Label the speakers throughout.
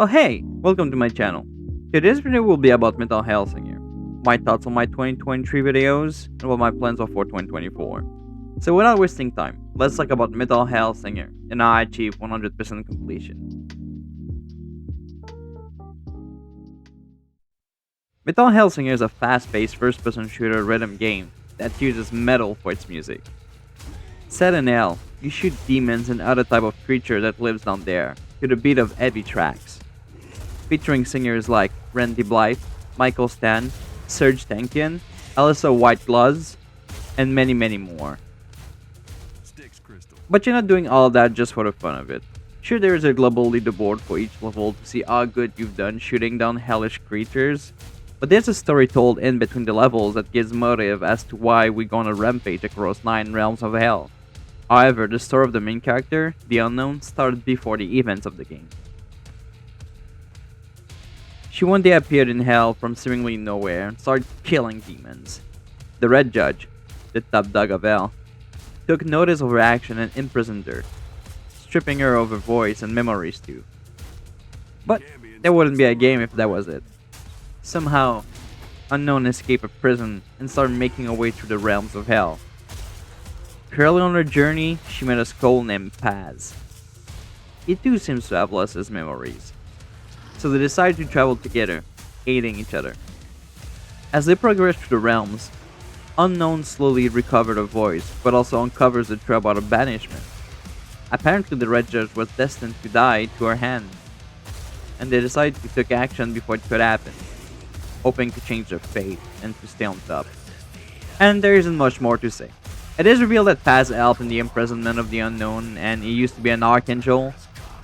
Speaker 1: Oh hey, welcome to my channel. Today's video will be about Metal Hellsinger, my thoughts on my 2023 videos, and what my plans are for 2024. So without wasting time, let's talk about Metal Hellsinger and how I achieved 100% completion. Metal Hellsinger is a fast-paced first-person shooter rhythm game that uses metal for its music. Set in hell, you shoot demons and other type of creature that lives down there to the beat of heavy tracks, featuring singers like Randy Blythe, Michael Stan, Serge Tankian, Alyssa Whiteglass, and many more. But you're not doing all that just for the fun of it. Sure, there is a global leaderboard for each level to see how good you've done shooting down hellish creatures, but there's a story told in between the levels that gives motive as to why we go on a rampage across 9 realms of hell. However, the story of the main character, the Unknown, started before the events of the game. She one day appeared in hell from seemingly nowhere and started killing demons. The Red Judge, the top dog of hell, took notice of her action and imprisoned her, stripping her of her voice and memories too. But there wouldn't be a game if that was it. Somehow, Unknown escaped a prison and started making her way through the realms of hell. Early on her journey, she met a skull named Paz. He too seems to have lost his memories, so they decided to travel together, aiding each other. As they progress through the realms, Unknown slowly recovered her voice, but also uncovers the truth about her banishment. Apparently the Red Judge was destined to die to her hand, and they decided to take action before it could happen, hoping to change their fate and to stay on top. And there isn't much more to say. It is revealed that Paz helped in the imprisonment of the Unknown, and he used to be an Archangel,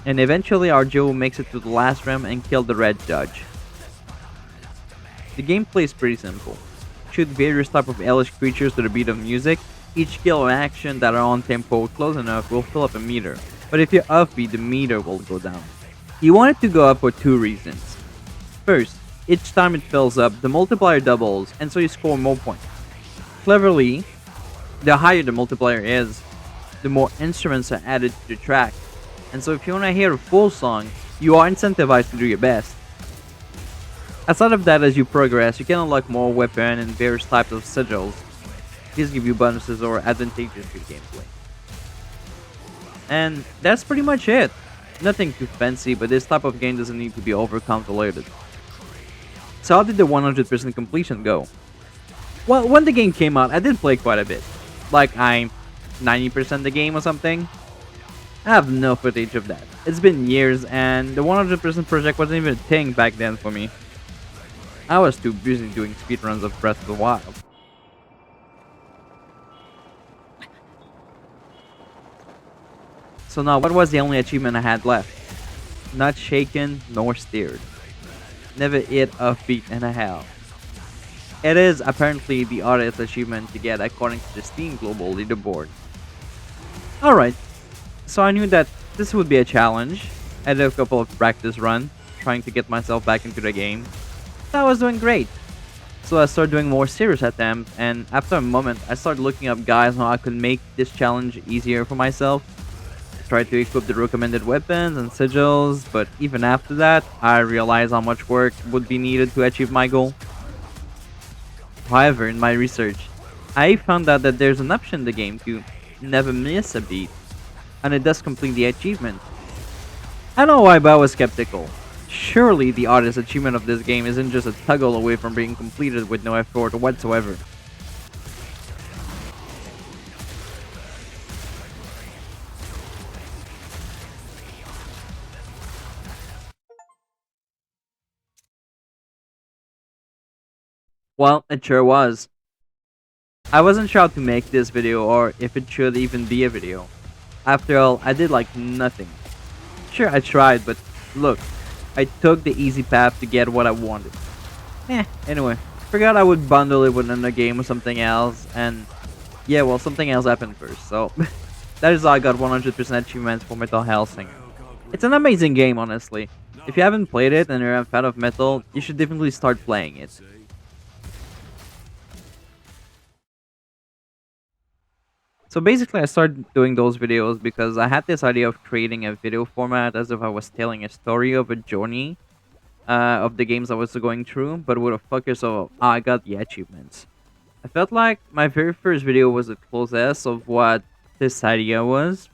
Speaker 1: and eventually Arjo makes it to the last realm and kills the Red Judge. The gameplay is pretty simple. Shoot various type of hellish creatures to the beat of music. Each kill or action that are on tempo close enough will fill up a meter, but if you're offbeat, the meter will go down. You want it to go up for 2 reasons. First, each time it fills up, the multiplier doubles, and so you score more points. Cleverly, the higher the multiplier is, the more instruments are added to the track, and so if you want to hear a full song, you are incentivized to do your best. Aside of that, as you progress, you can unlock more weapon and various types of sigils. These give you bonuses or advantages to the gameplay. And that's pretty much it. Nothing too fancy, but this type of game doesn't need to be over-convoluted. So how did the 100% completion go? Well, when the game came out, I did play quite a bit. Like I'm 90% the game or something. I have no footage of that. It's been years and the 100% project wasn't even a thing back then for me. I was too busy doing speedruns of Breath of the Wild. So now, what was the only achievement I had left? Not shaken nor steered. Never hit offbeat in a hell. It is apparently the hardest achievement to get according to the Steam Global Leaderboard. Alright, so I knew that this would be a challenge. I did a couple of practice runs, trying to get myself back into the game. I was doing great. So I started doing more serious attempts, and after a moment, I started looking up guides on how I could make this challenge easier for myself. I tried to equip the recommended weapons and sigils, but even after that, I realized how much work would be needed to achieve my goal. However, in my research, I found out that there's an option in the game to never miss a beat, and it does complete the achievement. I don't know why, but I was skeptical. Surely the hardest achievement of this game isn't just a toggle away from being completed with no effort whatsoever. Well, it sure was. I wasn't sure how to make this video or if it should even be a video. After all, I did like nothing. Sure, I tried, but look, I took the easy path to get what I wanted. Anyway, forgot I would bundle it with another game or something else, and yeah, well, something else happened first, so that is how I got 100% achievements for Metal Hellsinger. It's an amazing game, honestly. If you haven't played it and you're a fan of metal, you should definitely start playing it. So basically, I started doing those videos because I had this idea of creating a video format as if I was telling a story of a journey of the games I was going through, but with a focus of I got the achievements. I felt like my very first video was the closest of what this idea was,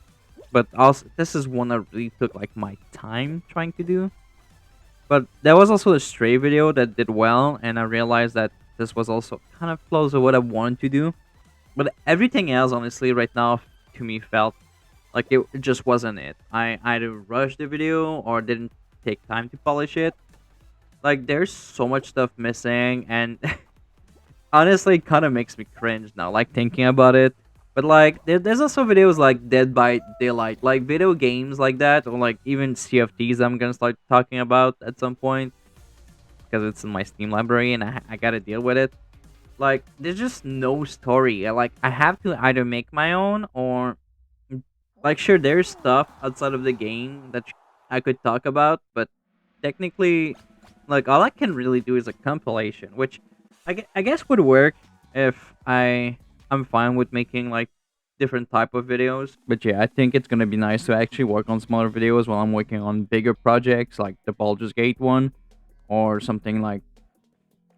Speaker 1: but also this is one that really took like my time trying to do. But there was also a stray video that did well, and I realized that this was also kind of close to what I wanted to do. But everything else, honestly, right now to me felt like it just wasn't it. I either rushed the video or didn't take time to polish it. Like there's so much stuff missing, and honestly, it kind of makes me cringe now, like thinking about it. But like, there's also videos like Dead by Daylight, like video games like that, or like even CFTs. I'm gonna start talking about at some point because it's in my Steam library and I gotta deal with it. Like, there's just no story. Like, I have to either make my own or, like, sure, there's stuff outside of the game that I could talk about, but technically, like, all I can really do is a compilation, which I guess would work if I'm fine with making like different type of videos. But yeah, I think it's gonna be nice to actually work on smaller videos while I'm working on bigger projects like the Baldur's Gate one or something like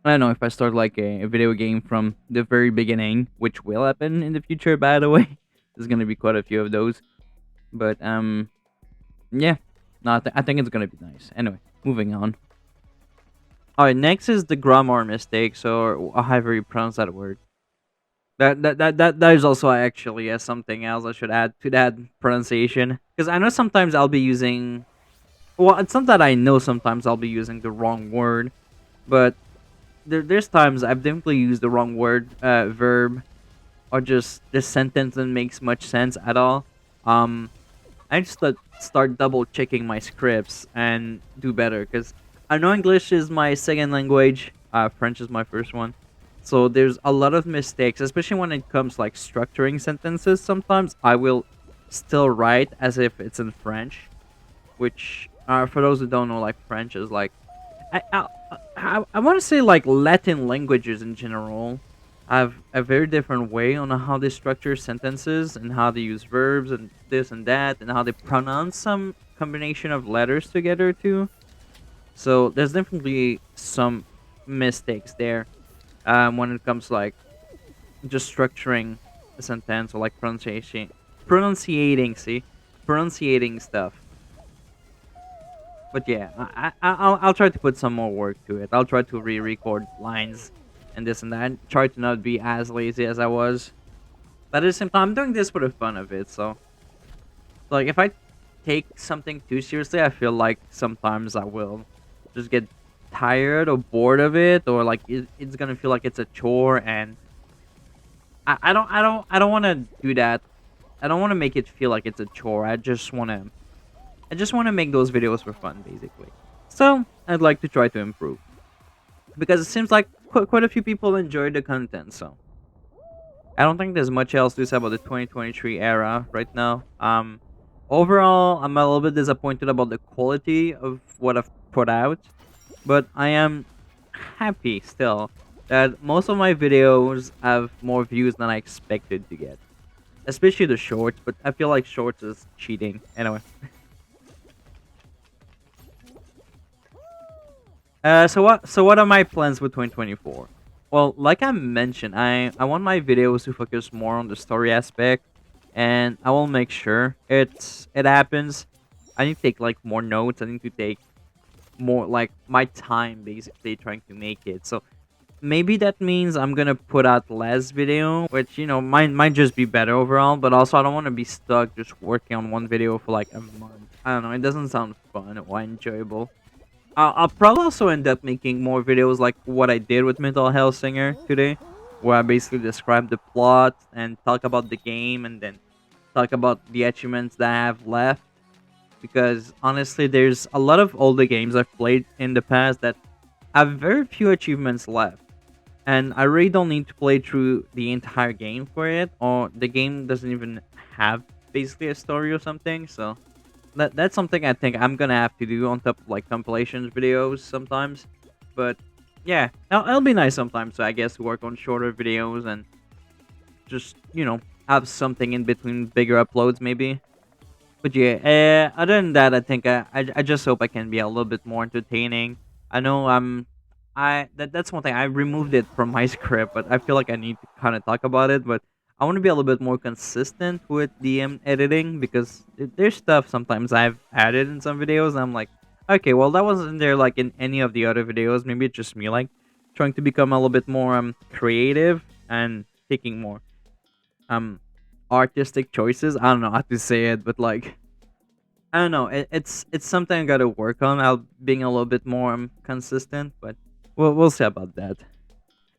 Speaker 1: I don't know if I start like a video game from the very beginning, which will happen in the future. By the way, there's gonna be quite a few of those. But yeah, no, I think it's gonna be nice. Anyway, moving on. All right, next is the grammar mistakes, or however you pronounce that word. That is also actually something else I should add to that pronunciation, because I know sometimes I'll be using. Well, it's not that I know sometimes I'll be using the wrong word, but there's times I've definitely used the wrong word, verb, or just this sentence that makes much sense at all. Um, I just start double checking my scripts and do better because I know English is my second language. French is my first one. So there's a lot of mistakes, especially when it comes like structuring sentences. Sometimes I will still write as if it's in French, which for those who don't know, like French is like I want to say like Latin languages in general have a very different way on how they structure sentences and how they use verbs and this and that and how they pronounce some combination of letters together too. So there's definitely some mistakes there when it comes to, like just structuring a sentence or like pronunciating stuff. But yeah, I'll try to put some more work to it. I'll try to re-record lines and this and that. And try to not be as lazy as I was. But at the same time, I'm doing this for the fun of it. So, like, if I take something too seriously, I feel like sometimes I will just get tired or bored of it, or like it's gonna feel like it's a chore, and I don't want to do that. I don't want to make it feel like it's a chore. I just want to make those videos for fun, basically. So, I'd like to try to improve. Because it seems like quite a few people enjoyed the content, so. I don't think there's much else to say about the 2023 era right now. Overall, I'm a little bit disappointed about the quality of what I've put out. But I am happy still that most of my videos have more views than I expected to get. Especially the shorts, but I feel like shorts is cheating. Anyway. So what are my plans with 2024? Well, like I mentioned, I want my videos to focus more on the story aspect, and I will make sure it happens. I need to take like more notes. I need to take more like my time basically trying to make it. So maybe that means I'm gonna put out less video, which might just be better overall. But also I don't want to be stuck just working on one video for like a month. I don't know. It doesn't sound fun or enjoyable. I'll probably also end up making more videos like what I did with Metal Hellsinger today, where I basically describe the plot and talk about the game and then talk about the achievements that I have left. Because honestly, there's a lot of older games I've played in the past that have very few achievements left. And I really don't need to play through the entire game for it, or the game doesn't even have basically a story or something, so that's something I think I'm gonna have to do on top of like compilations videos sometimes. But yeah, it'll be nice sometimes. So I guess to work on shorter videos and just have something in between bigger uploads, maybe. But yeah, other than that, I think I just hope I can be a little bit more entertaining. I know that's one thing I removed it from my script, but I feel like I need to kind of talk about it. But I want to be a little bit more consistent with the editing because there's stuff sometimes I've added in some videos. And I'm like, okay, well that wasn't there like in any of the other videos. Maybe it's just me like trying to become a little bit more creative and taking more um artistic choices. I don't know how to say it, but like I don't know. It's something I gotta work on. I'll being a little bit more consistent, but we'll see about that.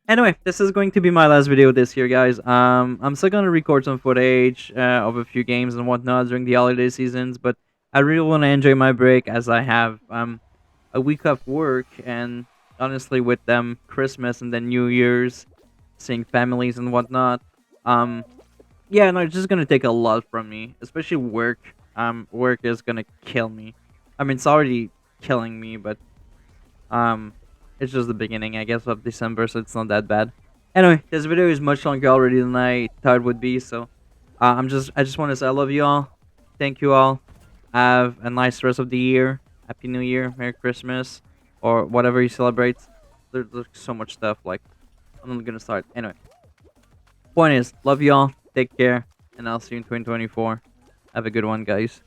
Speaker 1: Anyway, this is going to be my last video this year, guys. I'm still gonna record some footage of a few games and whatnot during the holiday seasons, but I really want to enjoy my break as I have a week of work and honestly with them Christmas and then New Year's, seeing families and whatnot. Um, yeah, no, it's just gonna take a lot from me, especially work. Work is gonna kill me. I mean, it's already killing me, but um, it's just the beginning, I guess, of December, so it's not that bad. Anyway, this video is much longer already than I thought it would be, so I just want to say I love you all. Thank you all. Have a nice rest of the year. Happy New Year, Merry Christmas, or whatever you celebrate. There's so much stuff. Like I'm not gonna start. Anyway, point is, love you all. Take care, and I'll see you in 2024. Have a good one, guys.